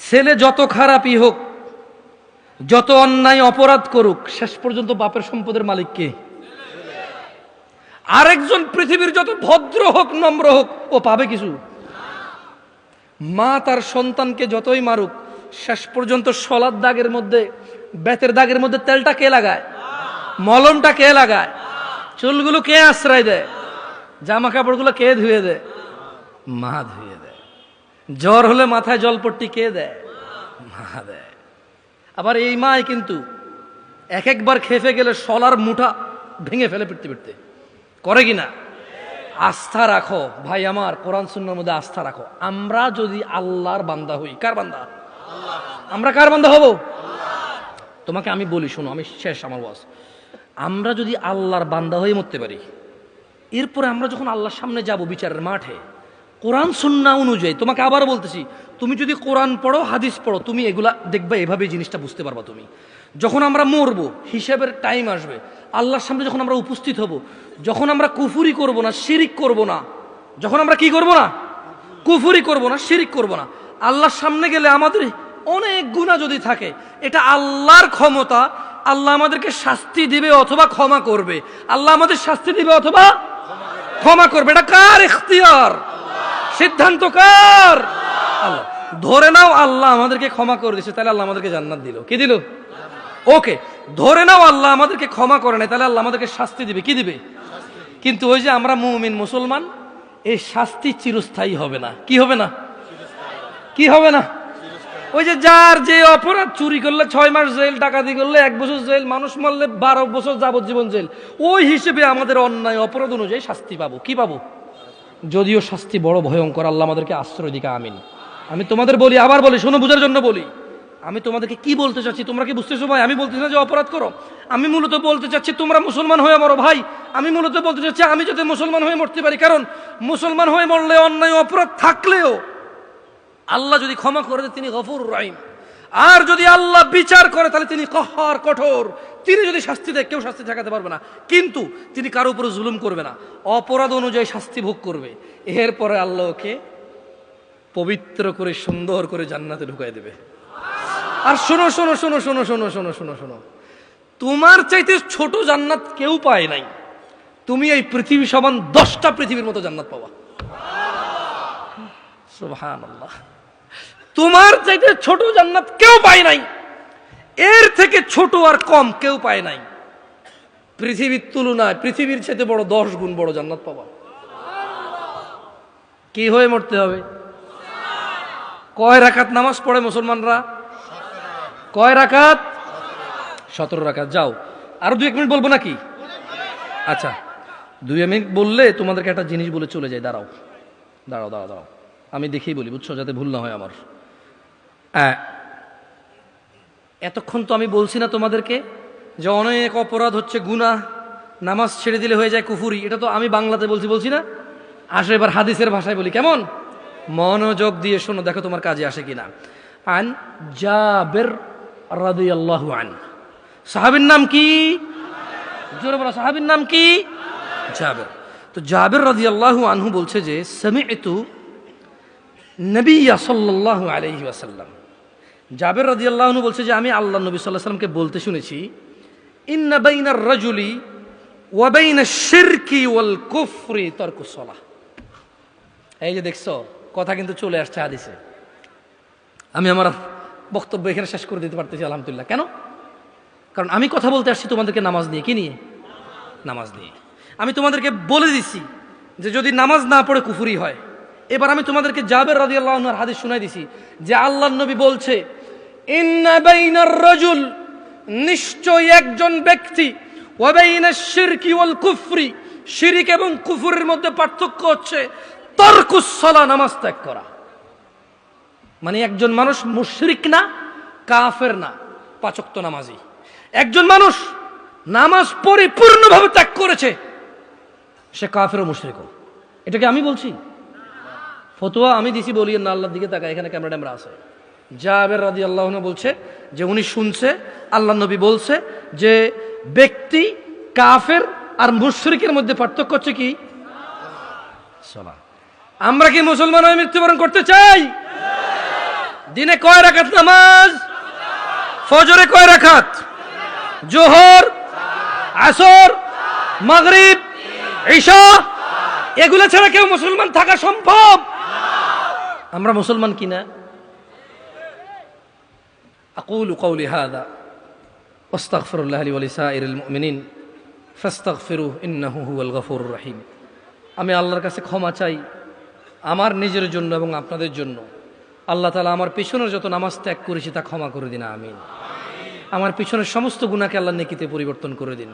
ছেলে যত খারাপই হোক, যত অন্যায় অপরাধ করুক, শেষ পর্যন্ত বাপের সম্পদের মালিক কে? আরেকজন পৃথিবীর যত ভদ্র হোক, নম্র হোক, ও পাবে কিছু? মা তার সন্তানকে যতই মারুক, শেষ পর্যন্ত শলার দাগের মধ্যে, বেতের দাগের মধ্যে তেলটা কে লাগায়? মলমটা কে লাগায়? চুলগুলো কে আশ্রয় দেয়? জামা কাপড়গুলো কে ধুয়ে দেয়? মা ধুয়ে দেয়। জ্বর হলে মাথায় জলপট্টি কে দেয়? মা দেয়। আবার এই মাই কিন্তু এক একবার খেপে গেলে শলার মুঠা ভেঙে ফেলে পিটতে পিটতে, করে কিনা? আস্থা রাখো ভাই আমার, কোরআন সুন্নাহর মধ্যে আস্থা রাখো। আমরা যদি আল্লাহর বান্দা হই, কার বান্দা? আমরা কার বান্দা হব? তোমাকে আমি বলি, শোনো, আমি শেষ আমার ওয়াজ। আমরা যদি আল্লাহর বান্দা হয়ে মরতে পারি, এরপরে আমরা যখন আল্লাহর সামনে যাব বিচারের মাঠে, কোরআন সুন্নাহ অনুযায়ী, তোমাকে আবার বলতেছি, তুমি যদি কোরআন পড়ো, হাদিস পড়ো, তুমি এগুলা দেখবা, এভাবে জিনিসটা বুঝতে পারবা। তুমি যখন আমরা মরবো, হিসাবের টাইম আসবে, আল্লাহর সামনে যখন আমরা উপস্থিত হব, যখন আমরা কুফুরি করব না, শিরিক করব না, যখন আমরা কি করব না, কুফুরি করব না, শিরিক করব না, আল্লাহর সামনে গেলে আমাদের অনেক গুনাহ যদি থাকে, এটা আল্লাহর ক্ষমতা। আল্লাহ আমাদেরকে শাস্তি দিবে অথবা ক্ষমা করবে। আল্লাহ আমাদের শাস্তি দিবে অথবা ক্ষমা করবে। এটা কার ইখতিয়ার? সিদ্ধান্ত কার? আল্লাহ। ধরে নাও আল্লাহ আমাদেরকে ক্ষমা করে দিয়েছে, তাহলে আল্লাহ আমাদেরকে জান্নাত দিল। কি দিল? ওকে। ধরে নাও আল্লাহ আমাদেরকে ক্ষমা করে নাই, তাহলে আল্লাহ আমাদেরকে শাস্তি দিবে। কি দিবে? কিন্তু ওই যে আমরা মুমিন মুসলমান, এই শাস্তি চিরস্থায়ী হবে না। কি হবে না? কি হবে না? ওই যে যার যে অপরাধ, চুরি করলে 6 মাস জেল, ডাকাতি করলে 1 বছর জেল, মানুষ মারলে 12 বছর যাবজ্জীবন জেল, ওই হিসেবে আমাদের অন্যায় অপরাধ অনুযায়ী শাস্তি পাবো। কি পাবো? যদিও শাস্তি বড় ভয়ঙ্কর, আল্লাহ আমাদেরকে আশ্রয় দিকা। আমিন। আমি তোমাদের বলি, আবার বলি, শোনো, বুঝার জন্য বলি। আমি তোমাদেরকে কি বলতে চাচ্ছি তোমরা কি বুঝতেছো ভাই? আমি বলতেছি না যে অপরাধ করো, আমি মূলত বলতে চাচ্ছি তোমরা মুসলমান হয়ে মরো ভাই। আমি মূলত বলতে চাচ্ছি আমি যাতে মুসলমান হয়ে মরতে পারি, কারণ মুসলমান হয়ে মরলে অন্যায় অপরাধ থাকলেও আল্লাহ যদি ক্ষমা করে দেয়, তিনি গফুরুর রহিম। আর যদি আল্লাহ বিচার করে, তাহলে তিনি কহ্হার, কঠোর। তিনি যদি শাস্তি দেয়, কেউ শাস্তি ঠেকাতে পারবে না, কিন্তু তিনি কারো উপরে জুলুম করবে না, অপরাধ অনুযায়ী শাস্তি ভোগ করবে। এরপরে আল্লাহ ওকে পবিত্র করে সুন্দর করে জান্নাতে ঢুকাই দেবে। আর শোনো শোনো শোনো শোনো শোনো শোনো শোনো শোনো, তোমার চাইতে ছোট জান্নাত কেউ পায় নাই। তুমি এই পৃথিবী সমান 10টা পৃথিবীর মতো জান্নাত পাবা। সুবহানাল্লাহ। তোমার চাইতে ছোট জান্নাত কেউ পায় নাই, এর থেকে ছোট আর কম কেউ পায় নাই। পৃথিবীর তুলনায় পৃথিবীর চাইতে বড় 10 গুণ বড় জান্নাত পাবা। কি হয়ে মরতে হবে? কয় রাকাত নামাজ পড়ে মুসলমানরা? কয় রাকাত? 17 রাকাত। যাও, আরো 2-1 মিনিট বলবো নাকি? আচ্ছা, 2 মিনিট বললে তোমাদেরকে একটা জিনিস বলে চলে যাই। দাঁড়াও দাঁড়াও দাঁড়াও দাঁড়াও, আমি দেখেই বলি, বুঝছো, যাতে ভুল না হয় আমার। এতক্ষণ তো আমি বলছি না তোমাদেরকে যে অনেক অপরাধ হচ্ছে গুনাহ, নামাজ ছেড়ে দিলে হয়ে যায় কুফুরি। এটা তো আমি বাংলাতে বলছি না? আসো এবার হাদিসের ভাষায় বলি, কেমন? মনোযোগ দিয়ে শোনো, দেখো তোমার কাজে আসে কিনা। আন জাবের রাদিয়াল্লাহু আনহু, সাহাবীর নাম কি? জোরে বলো, সাহাবীর নাম কি? জাবের। তো জাবের রাদিয়াল্লাহু আনহু বলছে যে সামি'তু নবী সাল্লাল্লাহু আলাইহি ওয়াসাল্লাম, জাবের রাদিয়াল্লাহু আনহু বলছে যে আমি আল্লাহ নবী সাল্লাল্লাহু আলাইহি ওয়াসাল্লামকে বলতে শুনেছি, ইন্না বাইনার রাজুলি ওয়া বাইনাশ শিরকি ওয়াল কুফরি তারকুস সালাহ। এই যে দেখছো, কথা কিন্তু চলে আসছে হাদিসে। আমি আমার বক্তব্য এখানে শেষ করে দিতে পারতেছি আলহামদুলিল্লাহ। কেন? কারণ আমি কথা বলতে আসছি তোমাদেরকে নামাজ নিয়ে। কি নিয়ে? নামাজ নিয়ে। আমি তোমাদেরকে বলে দিছি যে যদি নামাজ না পড়ে কুফরি হয়। এবার আমি তোমাদেরকে জাবের রাদিয়াল্লাহু আনহুর হাদিস শুনাই দিছি যে আল্লাহর নবী বলছে, ইন্না বাইনার রাজুল, নিশ্চয় একজন ব্যক্তি, ওয়া বাইনাশ শিরকি ওয়াল কুফরি, শিরিক এবং কুফরের মধ্যে পার্থক্য হচ্ছে তারকুস সালাহ, নামাজ ত্যাগ করা। মানে একজন মানুষ মুশরিক না, কাফের না, 5 ওয়াক্ত নামাজি। একজন মানুষ নামাজ পরিপূর্ণভাবে ত্যাগ করেছে, সে কাফের ও মুশরিকও। এটাকে আমি বলছি, ফতোয়া আমি দিছি, বলি না। আল্লাহর দিকে তাকায়, এখানে ক্যামেরা আছে। জাবের রাদিয়াল্লাহু আনহু বলছে যে উনি শুনছে আল্লাহর নবী বলছে যে ব্যক্তি কাফের আর মুশরিকের মধ্যে পার্থক্য হচ্ছে কি? সালাত। আমরা কি মুসলমান হয়ে মৃত্যুবরণ করতে চাই? দিনে কয় রাকাত নামাজ? ফজরে কয় রাকাত? জোহর, আসর, মাগরিব, ঈশা, এগুলো ছাড়া কেউ মুসলমান থাকা সম্ভব? আমরা মুসলমান কিনা? আকুলু কওলি হাযা ওয়াস্তাগফিরুল্লাহ লি ওয়া লিসাইরিল মুমিনিন ফাস্তাগফিরুহু ইন্নাহু হুয়াল গফুরুর রহিম। আমি আল্লাহর কাছে ক্ষমা চাই আমার নিজের জন্য এবং আপনাদের জন্য। আল্লাহ তাআলা আমার পিছনের যত নামাজ ত্যাগ করেছি তা ক্ষমা করে দিন, আমিন। আমার পিছনের সমস্ত গুনাহকে আল্লাহ নেকিতে পরিবর্তন করে দিন।